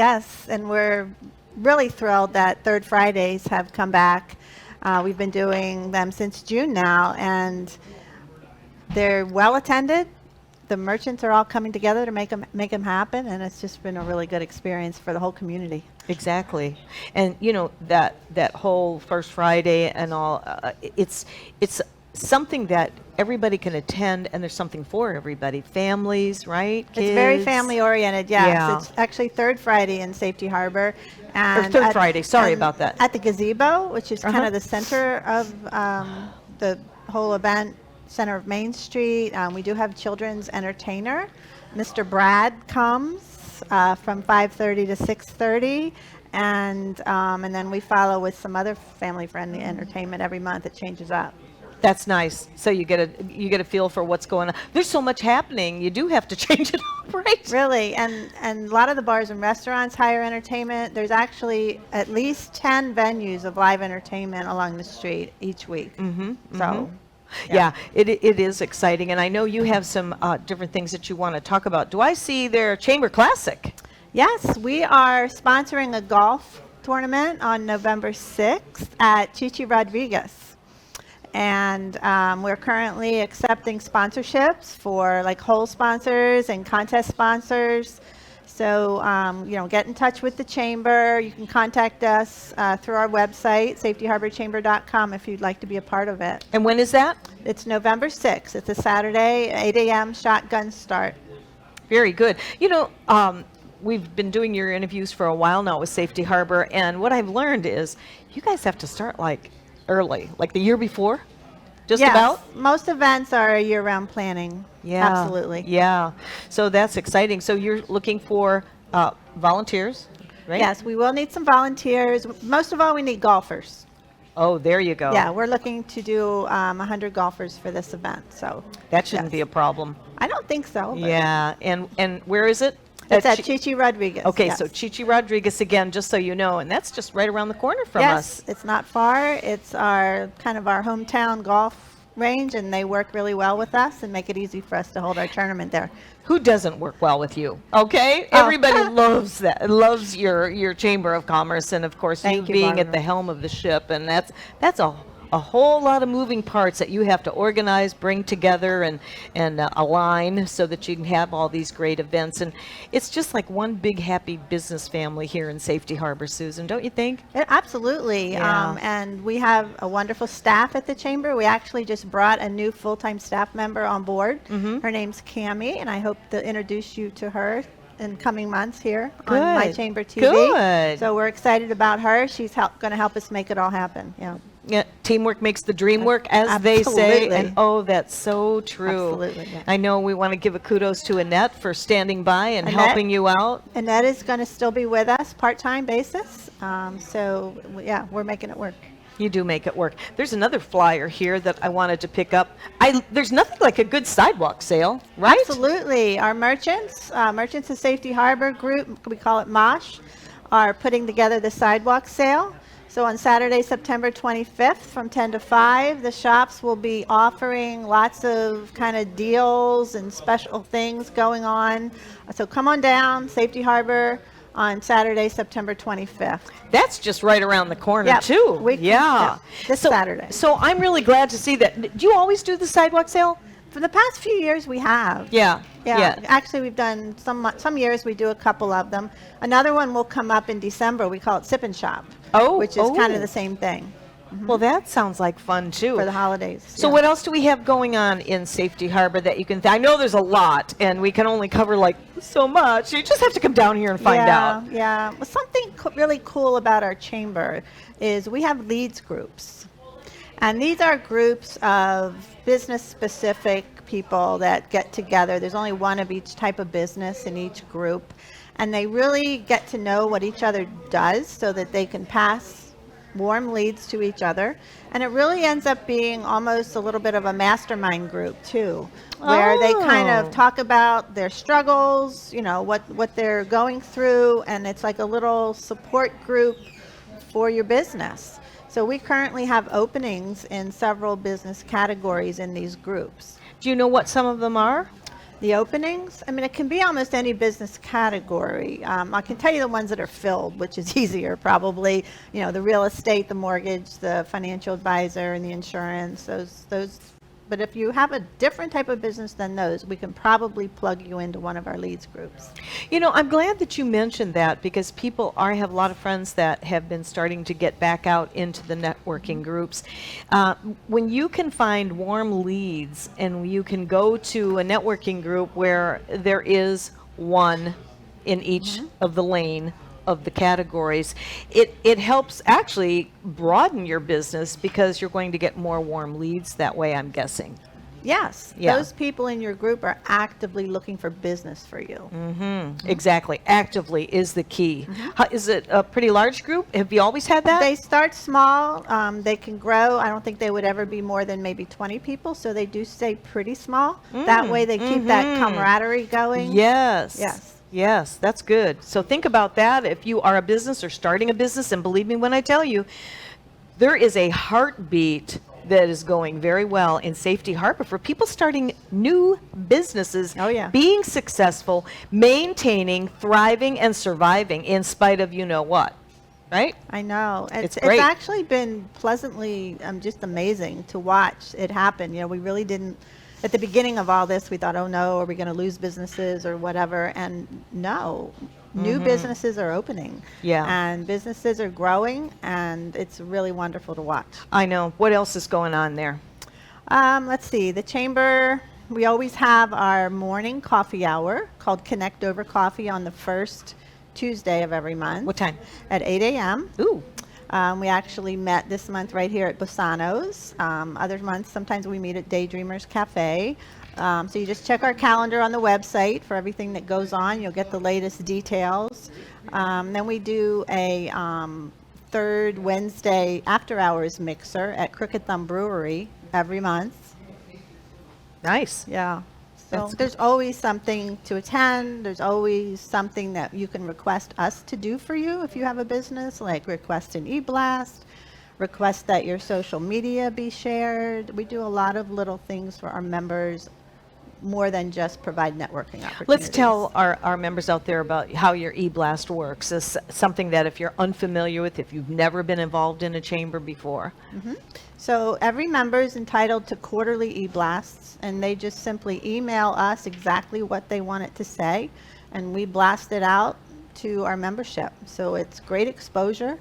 and we're really thrilled that Third Fridays have come back. We've been doing them since June now, and they're well attended. The merchants are all coming together to make them happen, and it's just been a really good experience for the whole community. Exactly. And you know, that whole First Friday and all, it's something that everybody can attend, and there's something for everybody. Families, right? It's very Kids. family oriented, yes. Yeah. It's actually Third Friday in Safety Harbor. Or Third Friday, sorry and about that. At the gazebo, which is kind Uh-huh. of the center of the whole event, center of Main Street. We do have children's entertainer. Mr. Brad comes from 5:30 to 6:30. And then we follow with some other family-friendly entertainment every month. It changes up. That's nice. So you get a feel for what's going on. There's so much happening. You do have to change it up, right? Really, and a lot of the bars and restaurants hire entertainment. There's actually at least 10 venues of live entertainment along the street each week. So, Yeah, it is exciting. And I know you have some different things that you want to talk about. Do I see their Chamber Classic? yes, we are sponsoring a golf tournament on November 6th at Chichi Rodriguez. And we're currently accepting sponsorships for like hole sponsors and contest sponsors. So, get in touch with the chamber. You can contact us through our website, safetyharborchamber.com, if you'd like to be a part of it. And when is that? It's November 6th. It's a Saturday, 8 a.m. shotgun start. Very good. You know, we've been doing your interviews for a while now with Safety Harbor, and what I've learned is you guys have to start like early, like the year before, just Yes, about? most events are year-round planning. Yeah. Absolutely. Yeah. So that's exciting. So you're looking for volunteers, right? Yes, we will need some volunteers. Most of all, we need golfers. Oh, there you go. Yeah, we're looking to do 100 golfers for this event, so That shouldn't yes. be a problem. I don't think so. But Yeah. And where is it? It's at Chi- Chichi Rodriguez. Okay, yes. so Chichi Rodriguez again, just so you know, and that's just right around the corner from yes, us. it's not far. It's our hometown golf range, and they work really well with us and make it easy for us to hold our tournament there. Who doesn't work well with you? Okay, Oh. everybody loves that. Loves your Chamber of Commerce, and of course Thank you, being at Barbara. the helm of the ship, and that's a a whole lot of moving parts that you have to organize, bring together, and align so that you can have all these great events. And it's just like one big happy business family here in Safety Harbor, Susan, don't you think? Absolutely. Yeah. And we have a wonderful staff at the chamber. We actually just brought a new full-time staff member on board. Her name's Cammie, and I hope to introduce you to her in coming months here on My Good. Chamber TV. Good. So we're excited about her. She's going to help us make it all happen. Yeah. Yeah, teamwork makes the dream work, as they say. Absolutely. And oh, that's so true. Absolutely, yeah. I know we want to give a kudos to Annette for standing by and Annette? helping you out. Annette is going to still be with us part-time basis. Yeah, we're making it work. You do make it work. There's another flyer here that I wanted to pick up. There's nothing like a good sidewalk sale, right? Absolutely. Our merchants of Safety Harbor Group, we call it MOSH, are putting together the sidewalk sale. So on Saturday, September 25th from 10 to 5, the shops will be offering lots of kind of deals and special things going on. So come on down, Safety Harbor, on Saturday, September 25th. That's just right around the corner, Yep. too. This Saturday. So I'm really glad to see that. Do you always do the sidewalk sale? For the past few years, we have. Yeah. Actually, we've done some years we do a couple of them. Another one will come up in December. We call it Sip and Shop. Which is kind of the same thing Well, that sounds like fun, too. for the holidays. So what else do we have going on in Safety Harbor that you can, I know there's a lot, and we can only cover like so much. You just have to come down here and find out. Yeah. Well, something really cool about our chamber is we have leads groups. And these are groups of business-specific people that get together. There's only one of each type of business in each group. And they really get to know what each other does so that they can pass warm leads to each other. And it really ends up being almost a little bit of a mastermind group, too, where they kind of talk about their struggles, what they're going through, and it's like a little support group for your business. So we currently have openings in several business categories in these groups. Do you know what some of them are? The openings, it can be almost any business category. I can tell you the ones that are filled, which is easier probably. The real estate, the mortgage, the financial advisor, and the insurance, those. But if you have a different type of business than those, we can probably plug you into one of our leads groups. I'm glad that you mentioned that because I have a lot of friends that have been starting to get back out into the networking groups. When you can find warm leads and you can go to a networking group where there is one in each of the lane of the categories, it helps actually broaden your business because you're going to get more warm leads that way, I'm guessing. Yes, those people in your group are actively looking for business for you. Exactly. Actively is the key. Is it a pretty large group? Have you always had that? They start small. They can grow. I don't think they would ever be more than maybe 20 people, so they do stay pretty small. That way they keep that camaraderie going. Yes, that's good. So think about that if you are a business or starting a business, and believe me when I tell you, there is a heartbeat that is going very well in Safety Harbor for people starting new businesses, being successful, maintaining, thriving, and surviving in spite of what, right? I know. It's great. It's actually been pleasantly just amazing to watch it happen. We really didn't. At the beginning of all this, we thought, oh no, are we going to lose businesses or whatever? And no, new businesses are opening. And businesses are growing, and it's really wonderful to watch. I know. What else is going on there? Let's see. The chamber, we always have our morning coffee hour called Connect Over Coffee on the first Tuesday of every month. What time? At 8 a.m. Ooh. We actually met this month right here at Bassano's. Other months, sometimes we meet at Daydreamers Cafe. So you just check our calendar on the website for everything that goes on. You'll get the latest details. Then we do a third Wednesday after-hours mixer at Crooked Thumb Brewery every month. Nice. Yeah. So there's always something to attend. There's always something that you can request us to do for you if you have a business, like request an e-blast, request that your social media be shared. We do a lot of little things for our members more than just provide networking opportunities. Let's tell our members out there about how your e-blast works. It's something that if you're unfamiliar with, if you've never been involved in a chamber before. So every member is entitled to quarterly e-blasts, and they just simply email us exactly what they want it to say, and we blast it out to our membership. So it's great exposure.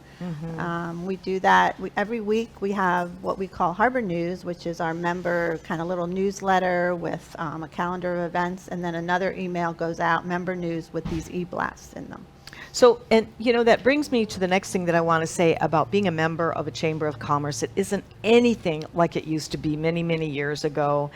We do that every week. We have what we call Harbor News, which is our member kind of little newsletter with a calendar of events, and then another email goes out, member news, with these e-blasts in them. So, and you know, that brings me to the next thing that I want to say about being a member of a Chamber of Commerce. It isn't anything like it used to be many, many years ago.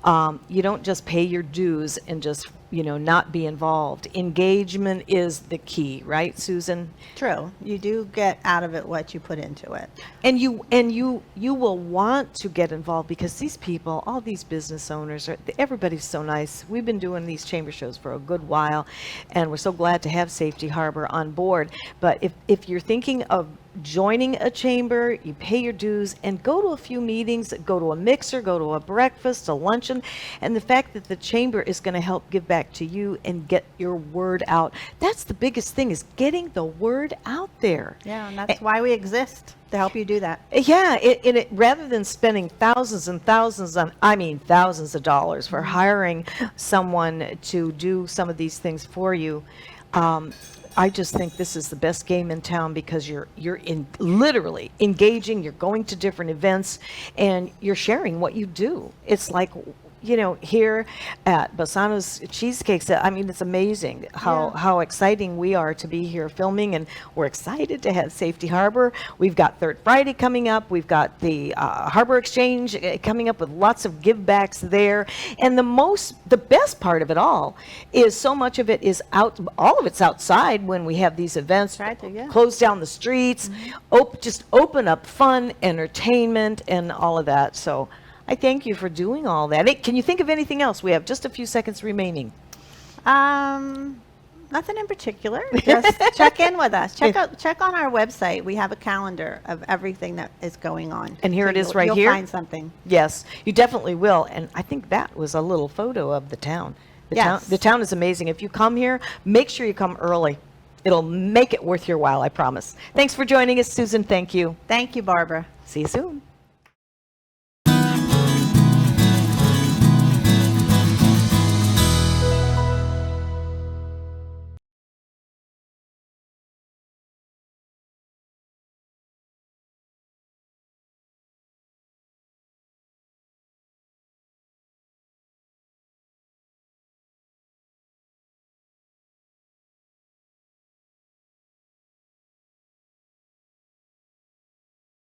You don't just pay your dues and just, you know, not be involved. Engagement is the key, right, Susan? True. You do get out of it what you put into it. And you will want to get involved because these people, all these business owners, everybody's so nice. We've been doing these chamber shows for a good while, and we're so glad to have Safety Harbor on board. But if you're thinking of joining a chamber, you pay your dues and go to a few meetings, go to a mixer, go to a breakfast, a luncheon, and the fact that the chamber is going to help give back to you and get your word out. That's the biggest thing, is getting the word out there. Yeah, and that's why we exist, to help you do that. Yeah, rather than spending thousands and thousands thousands of dollars for hiring someone to do some of these things for you, I just think this is the best game in town because you're literally engaging, you're going to different events, and you're sharing what you do. It's like, you know, here at Bassano's Cheesecake, I mean, it's amazing how exciting we are to be here filming, and we're excited to have Safety Harbor. We've got Third Friday coming up. We've got the Harbor Exchange coming up with lots of give backs there. And the best part of it all is so much of it is all of it's outside when we have these events. Close down the streets, just open up fun, entertainment, and all of that. So I thank you for doing all that. Hey, can you think of anything else? We have just a few seconds remaining. Nothing in particular. Just check in with us. Check on our website. We have a calendar of everything that is going on. And here it is right here. You'll find something. Yes, you definitely will. And I think that was a little photo of the town. The town is amazing. If you come here, make sure you come early. It'll make it worth your while, I promise. Thanks for joining us, Susan. Thank you. Thank you, Barbara. See you soon.